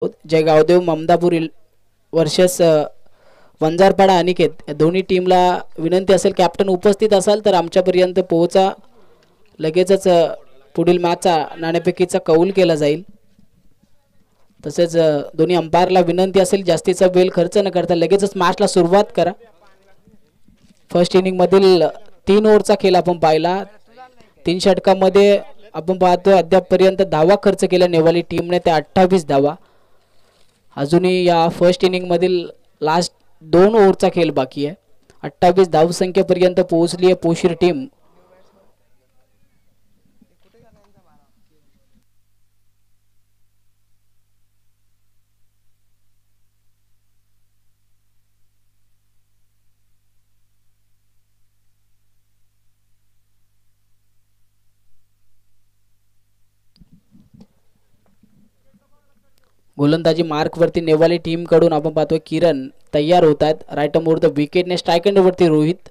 जय Gavdev Mamdapur versus Vanjarpada Aniket या दोन्ही टीमला विनंती असेल कॅप्टन उपस्थित असाल तर आमच्यापर्यंत पोहोचा. लगेचच पुढील मॅचचा नाणेफेकीचा कौल केला जाईल. तसेच दोन्ही अंपायरला विनंती असेल जास्तीचा वेळ खर्च न करता लगेचच मॅचला सुरुवात करा. फर्स्ट इनिंग मधील 3 ओव्हरचा खेळ आपण पाहिला. 3 षटकांमध्ये आपण पाहतोय अद्यापपर्यंत धावा खर्च केल्या नेवाली टीमने ते 28 धावा. अजूनही या फर्स्ट इनिंग मधील लास्ट 2 ओव्हरचा खेळ बाकी आहे. 28 धावसंख्येपर्यंत पोहोचली आहे पोशीर टीम. गोलंदाजी मार्क वरती नेवाली टीम कडून आपण पाहतोय किरण तयार होत आहेत. राईट मोर द विकेटने स्ट्राइक एंड वरती रोहित.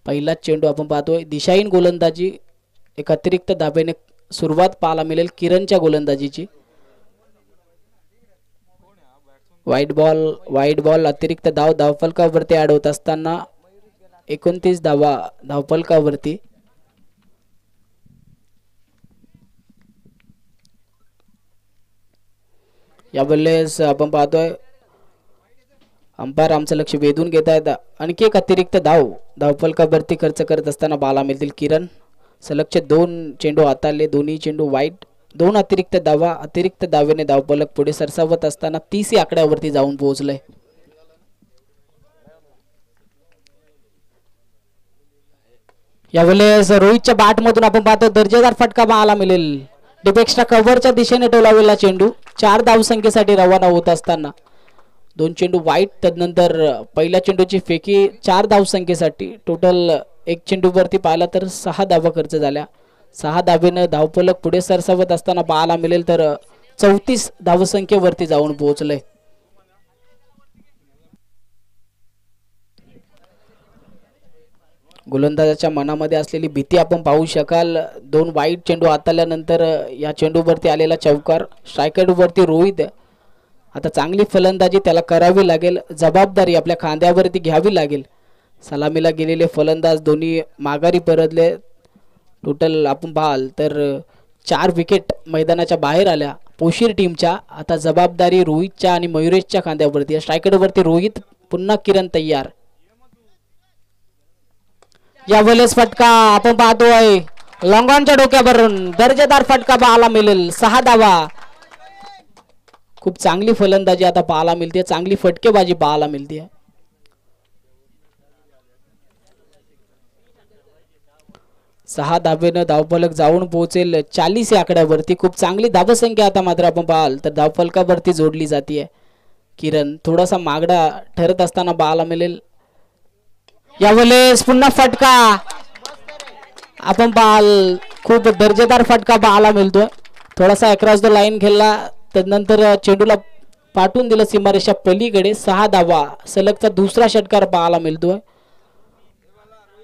पहिला चेंडू आपण पाहतोय दिशाहीन गोलंदाजी. एक अतिरिक्त धाब्याने सुरुवात पाहायला मिळेल किरणच्या गोलंदाजीची. वाईट बॉल अतिरिक्त धाव धावफलकावरती ऍड होत असताना 29 धावा धावफलकावरती. यावेळेस आपण पाहतोय अंपायर आमचं लक्ष वेधून घेत आहेत. आणखी एक अतिरिक्त धावफलकावरती खर्च करत असताना बाला मिळतील किरण. सलगचे 2 चेंडू हाताळले. दोन्ही चेंडू वाईट. 2 अतिरिक्त धावा. अतिरिक्त धावेने धावफलक पुढे सरसावत असताना 30 आकड्यावरती जाऊन पोहोचलंय. यावेळेस रोहितच्या बॅट मधून आपण पाहतो दर्जेदार फटका पाहायला मिळेल. डिपेक्स्ट्रा कव्हरच्या दिशेने टोलावलेला चेंडू 4 धावसंख्येसाठी रवाना होत असताना 2 चेंडू वाईट. त्यानंतर पहिल्या चेंडूची फेकी 4 धावसंख्येसाठी. टोटल 1 चेंडू वरती पाहिला तर 6 धावा खर्च झाल्या. 6 धावेनं धावफलक पुढे सरसावत असताना पाहायला मिळेल तर 34 धावसंख्येवरती जाऊन पोहोचलंय. गोलंदाजाच्या मनामध्ये असलेली भीती आपण पाहू शकाल. 2 वाईट चेंडू हाताळल्यानंतर या चेंडूवरती आलेला चौकार. स्ट्रायकर वरती रोहित. आता चांगली फलंदाजी त्याला करावी लागेल. जबाबदारी आपल्या खांद्यावरती घ्यावी लागेल. सलामीला गेलेले फलंदाज दोन्ही माघारी परतले. टोटल आपण पाहाल तर 4 विकेट मैदानाच्या बाहेर आल्या पोशीर टीमच्या. आता जबाबदारी रोहितच्या आणि मयुरेशच्या खांद्यावरती. स्ट्रायकर वरती रोहित. पुन्हा किरण तयार. यावेळेस फटका आपण पाहतोय लॉंगॉनच्या डोक्यावरून दर्जेदार फटका पाहायला मिळेल. 6 धावा. खूप चांगली फलंदाजी आता पाहायला मिळते. चांगली फटकेबाजी पाहायला मिळते. 6 धावेनं धावफलक जाऊन पोहोचेल 40 या आकड्यावरती. खूप चांगली धावसंख्या आता मात्र आपण पाहाल तर धावफलकावरती जोडली जाते. किरण थोडासा मागडा ठरत असताना पाहायला मिळेल. यावेळेस पुन्हा फटका आपण पाहाल. खूप दर्जेदार फटका पाहायला मिळतोय. थोडासा अक्रॉस द लाईन खेळला. त्यानंतर चेंडूला पाठवून दिलं सीमारेषा पलीकडे. 6 धावा. सलगचा दुसरा षटकार पाहायला मिळतोय.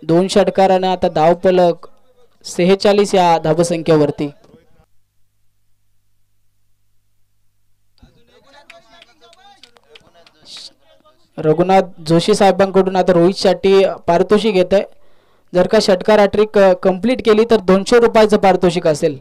2 षटकाराने आता धावफलक 46 या धावसंख्येवरती. रघुनाथ जोशी साहेबांकडून आता रोहितसाठी पारितोषिक येत आहे. जर का षटकार हॅट्रिक कंप्लीट केली तर 200 रुपयाचं पारितोषिक असेल.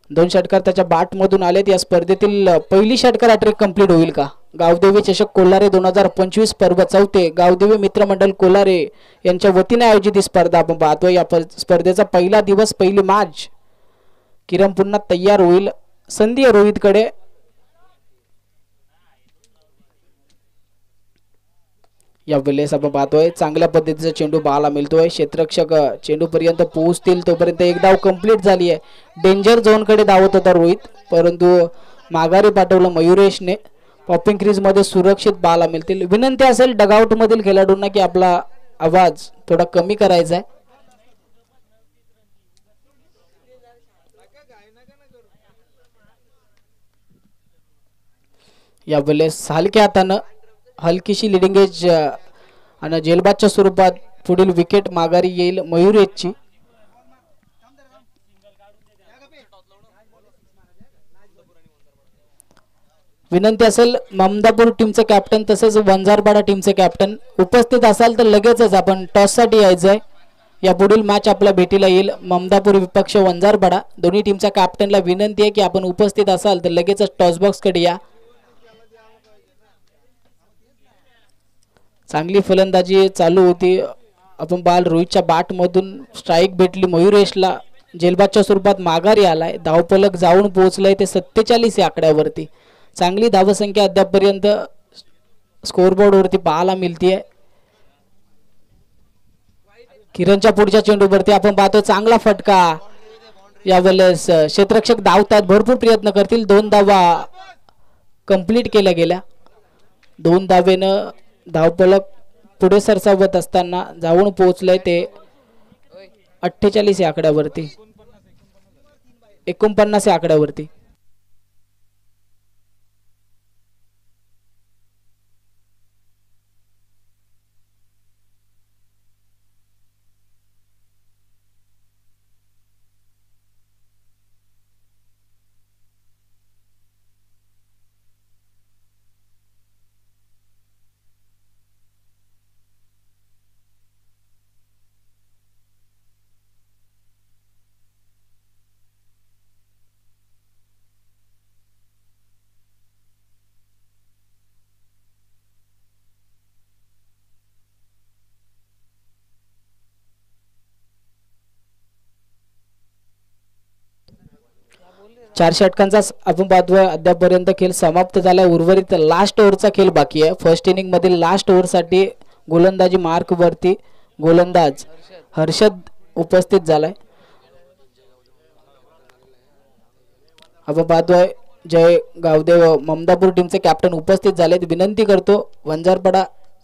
2 षटकार त्याच्या बॅट मधून आलेत. या स्पर्धेतील पहिली षटकार हॅट्रिक कंप्लीट होईल का? गावदेवी चषक कोल्हारे 2025 पर्व 4 गावदेवी मित्रमंडळ कोल्हारे यांच्या वतीने आयोजित ही स्पर्धा आपण पाहतोय. या स्पर्धेचा पहिला दिवस पहिली मॅच. किरण पुन्हा तयार होईल. संधी आहे रोहितकडे. यावेळेस आपण पाहतोय चांगल्या पद्धतीचा चेंडू पाहायला मिळतोय. क्षेत्ररक्षक चेंडू पर्यंत पोहोचतील तोपर्यंत एक धाव कंप्लीट झाली आहे. डेंजर झोन कडे धावत होता रोहित परंतु माघारी पाठवलं मयुरेशने. पॉपिंग क्रीज मध्ये सुरक्षित पाहायला मिळतील. विनंती असेल डगआउट मधील खेळाडूंना की आपला आवाज थोडा कमी करायचा आहे. यावेळेस हलक्या हातानं हलकीशी लिडिंग एज आणि जेलबादच्या स्वरूपात पुढील विकेट माघारी येईल मयुरेशची. विनंती असेल ममदापूर टीमचे कॅप्टन तसेच वंजारपाडा टीमचे कॅप्टन उपस्थित असाल तर लगेचच आपण टॉससाठी यायचं आहे. या पुढील मॅच आपल्या भेटीला येईल. ममदापूर विपक्ष वंजारपाडा दोन्ही टीमच्या कॅप्टनला विनंती आहे की आपण उपस्थित असाल तर लगेचच टॉस बॉक्स कडे या. चांगली फलंदाजी चालू होती. आपण बाल रोहितच्या बॅट मधून स्ट्राईक भेटली. मयुरेशला जेलबादच्या स्वरूपात माघारी आलाय. धावफलक जाऊन पोहोचलाय ते 47 या आकड्यावरती. चांगली धावसंख्या अद्यापर्यंत स्कोरबोर्ड वरती पाहायला मिळतीये. किरणच्या पुढच्या चेंडूवरती आपण पाहतो चांगला फटका. यावेळेस क्षेत्ररक्षक धावतात, भरपूर प्रयत्न करतील. 2 धावा कंप्लीट केल्या गेल्या. 2 धावेनं धावफलक पुढे सरसावत असताना जाऊन पोहोचलंय ते 48 या आकड्यावरती, 49 या आकड्यावरती. चार षटकांचा आपण पाहतोय अद्यापर्यंत खेळ समाप्त झालाय. उर्वरित लास्ट ओव्हरचा खेळ बाकी आहे. फर्स्ट इनिंग मधील लास्ट ओव्हरसाठी गोलंदाजी मार्क वरती गोलंदाज हर्षद उपस्थित झालाय. आपण पाहतोय जय गावदेव ममदापूर टीमचे कॅप्टन उपस्थित झालेत. विनंती करतो वंजारपाडा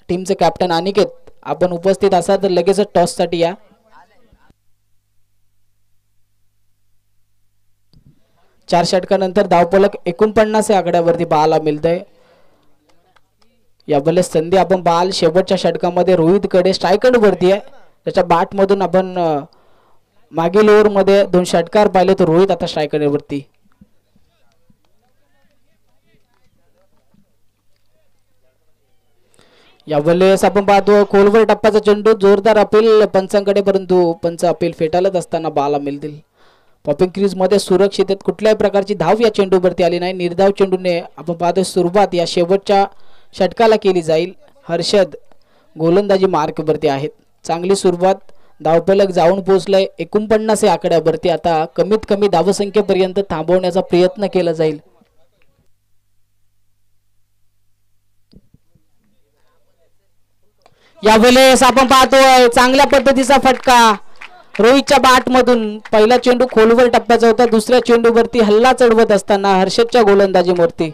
टीमचे कॅप्टन अनिकेत आपण उपस्थित असाल तर लगेच टॉस साठी या. चार षटकानंतर धावफलक 49 या आकड्यावरती पाहायला मिळतंय. यावेळेस संधी आपण पाहाल शेवटच्या षटकामध्ये रोहित कडे स्ट्रायकर वरती आहे. त्याच्या बॅट मधून आपण मागील ओव्हर मध्ये 2 षटकार पाहिले तर रोहित आता स्ट्रायकर वरती. यावेळेस आपण पाहतो खोलवर टप्प्याचा चेंडू जोरदार अपील पंचांकडे, परंतु पंच अपील फेटाळत असताना पाहायला मिळतील. पॉपिंग क्रीज मध्ये सुरक्षित आहेत. कुठल्याही प्रकारची धाव या चेंडूवरती आली नाही. निर्धाव चेंडूने आपण पाहतो सुरुवात या शेवटच्या षटकाला केली जाईल. हर्षद गोलंदाजी मार्क वरती आहेत. चांगली सुरुवात. धावफलक जाऊन पोहोचलाय 49 या आकड्यावरती. आता कमीत कमी धावसंख्येपर्यंत थांबवण्याचा प्रयत्न केला जाईल. यावेळेस आपण पाहतोय चांगल्या पद्धतीचा फटका रोहितच्या बॅट मधून. पहिला चेंडू खोलवर टप्प्याचा होता. दुसऱ्या चेंडूवरती हल्ला चढवत असताना हर्षदच्या गोलंदाजीवरती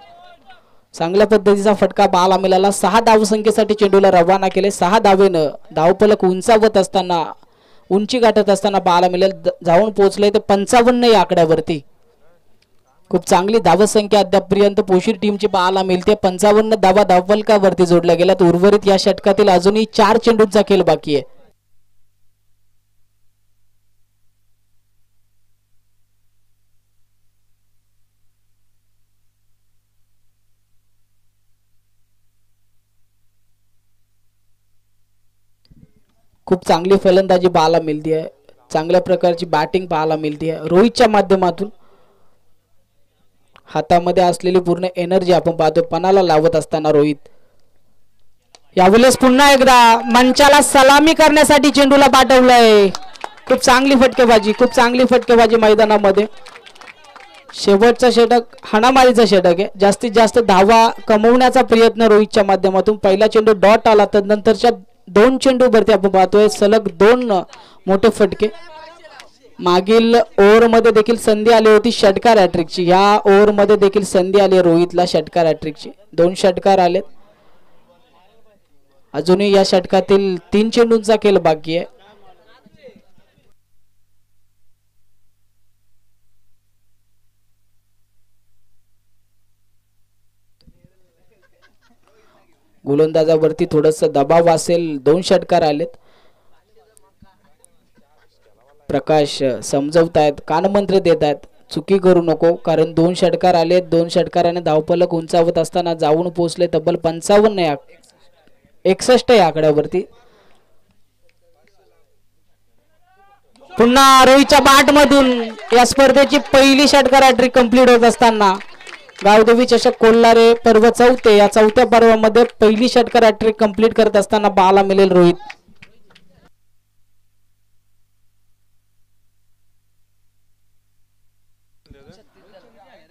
चांगल्या पद्धतीचा फटका पाहायला मिळाला. 6 धावसंख्येसाठी चेंडूला रवाना केले. 6 धावेनं धावफलक उंचावत असताना उंची गाठत असताना पाहायला मिळेल. जाऊन पोहोचले ते 55 या आकड्यावरती. खूप चांगली धावसंख्या अद्यापर्यंत पोशीर टीमची पाहायला मिळते. 55 धावा धावफलकावरती जोडल्या गेल्यात. उर्वरित या षटकातील अजूनही 4 चेंडूंचा खेळ बाकी आहे. खूप चांगली फलंदाजी पाहायला मिळते आहे. चांगल्या प्रकारची बॅटिंग पाहायला मिळते आहे रोहितच्या माध्यमातून. हातामध्ये असलेली पूर्ण एनर्जी आपण पाहतो पणाला लावत असताना रोहित. यावेळेस पुन्हा एकदा मंचाला सलामी करण्यासाठी चेंडूला पाठवलंय. खूप चांगली फटकेबाजी, खूप चांगली फटकेबाजी मैदानामध्ये. शेवटचा षटक हाणामारीचा षटक आहे. जास्तीत जास्त धावा कमवण्याचा प्रयत्न रोहितच्या माध्यमातून. पहिला चेंडू डॉट आला तर नंतरच्या 2 चेंडूवरती आपण पाहतोय सलग 2 मोठे फटके. मागील ओव्हर मध्ये देखील संधी आली होती षटकार हॅट्रिकची. या ओव्हर मध्ये देखील संधी आली रोहितला षटकार हॅट्रिकची. 2 षटकार आलेत. अजूनही या षटकातील 3 चेंडूंचा खेळ बाकी आहे. गोलंदाजावरती थोडस दबाव असेल. 2 षटकार आलेत. प्रकाश समजवतायत, कानमंत्र देत आहेत. चुकी करू नको, कारण 2 षटकार आले. 2 षटकाराने धावफलक उंचावत असताना जाऊन पोहोचले तब्बल 55 61 या आकड्यावरती. पुन्हा रोहितच्या बाट मधून या स्पर्धेची पहिली षटकार हॅट्रिक कंप्लीट होत असताना गावदेवी चषक कोल्हारे पर्व चौथे या चौथ्या पर्वामध्ये पहिली षटकार हॅट्रिक कंप्लीट करत असताना पाहायला मिळेल रोहित.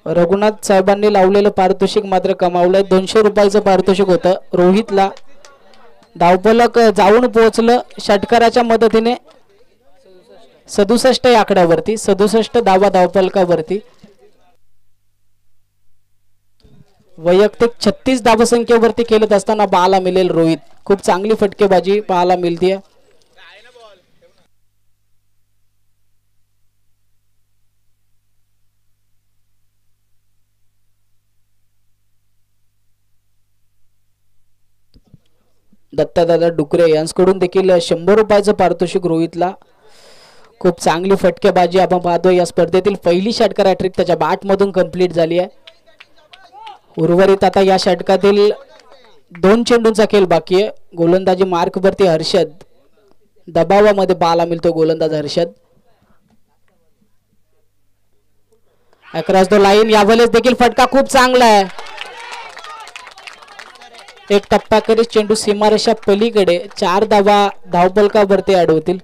रघुनाथ साहेबांनी लावलेलं पारितोषिक मात्र कमावलंय. 200 रुपयाचं पारितोषिक होतं. रोहितला धावफलक जाऊन पोहोचलं षटकाराच्या मदतीने 67 या आकड्यावरती. 67 धावा धावफलकावरती. वैयक्तिक 36 धावसंख्येवरती खेळत असताना पाहायला मिळेल रोहित. खूप चांगली फटकेबाजी पाहायला मिळते. दत्तादादा डुकरे यांच्याकडून देखील 100 रुपयाचं पारितोषिक रोहितला. खूप चांगली फटकेबाजी आपण पाहतोय. या स्पर्धेतील पहिली षटकार हॅट्रिक त्याच्या बॅट मधून कंप्लीट झाली आहे. उर्वरित आता या षटकातील 2 चेंडूंचा खेळ बाकी आहे. गोलंदाजी मार्क वरती हर्षद. दबावामध्ये पाहायला मिळतो गोलंदाज हर्षद. अक्रॉस द लाईन यावेळेस देखील फटका खूप चांगला आहे. एक टप्प्याखेरीज चेंडू सीमारेषा पलीकडे. 4 धावा धावफलकावरती ऍड होतील.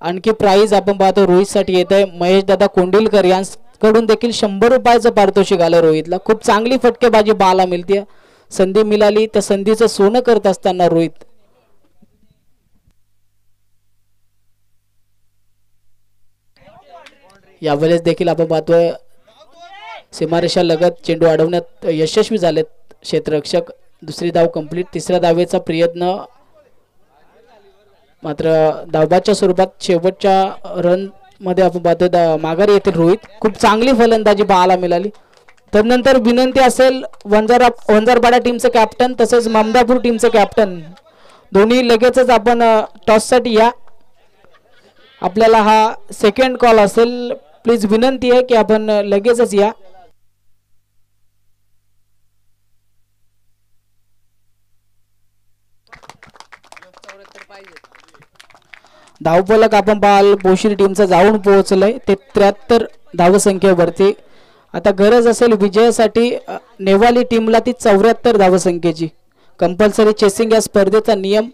आणखी प्राइज आपण पाहतो रोहित साठी येत आहे. महेश दादा कोंडिलकर यांच्याकडून देखील 100 रुपयाचं पारितोषिक आलं रोहितला. खूप चांगली फटकेबाजी पाहायला मिळते. संधी मिळाली त्या संधीचं सोनं करत असताना रोहित. यावेळेस देखील आपण पाहतोय सीमारेषा लगत चेंडू अडवण्यात यशस्वी झालेत क्षेत्ररक्षक. दुसरी धाव कंप्लीट. तिसऱ्या धावेचा प्रयत्न मात्र धावबाच्या स्वरूपात शेवटच्या रन मध्ये आपण पाहतोय माघारी येतील रोहित. खूप चांगली फलंदाजी पाहायला मिळाली. तदनंतर विनंती असेल वंजारपाडा टीमचे कॅप्टन तसेच ममदापूर टीमचे कॅप्टन दोन्ही लगेचच आपण टॉस साठी या. आपल्याला हा सेकंड कॉल असेल. प्लीज विनंती आहे की आपण लगेचच या. धावफलक आपण पाहाल बोशीर टीमचा जाऊन पोहोचलंय 73 धावसंख्येवरती. आता गरज असेल विजयासाठी नेवाली टीमला ती 74 धावसंख्येची. कंपल्सरी चेसिंग या स्पर्धेचा नियम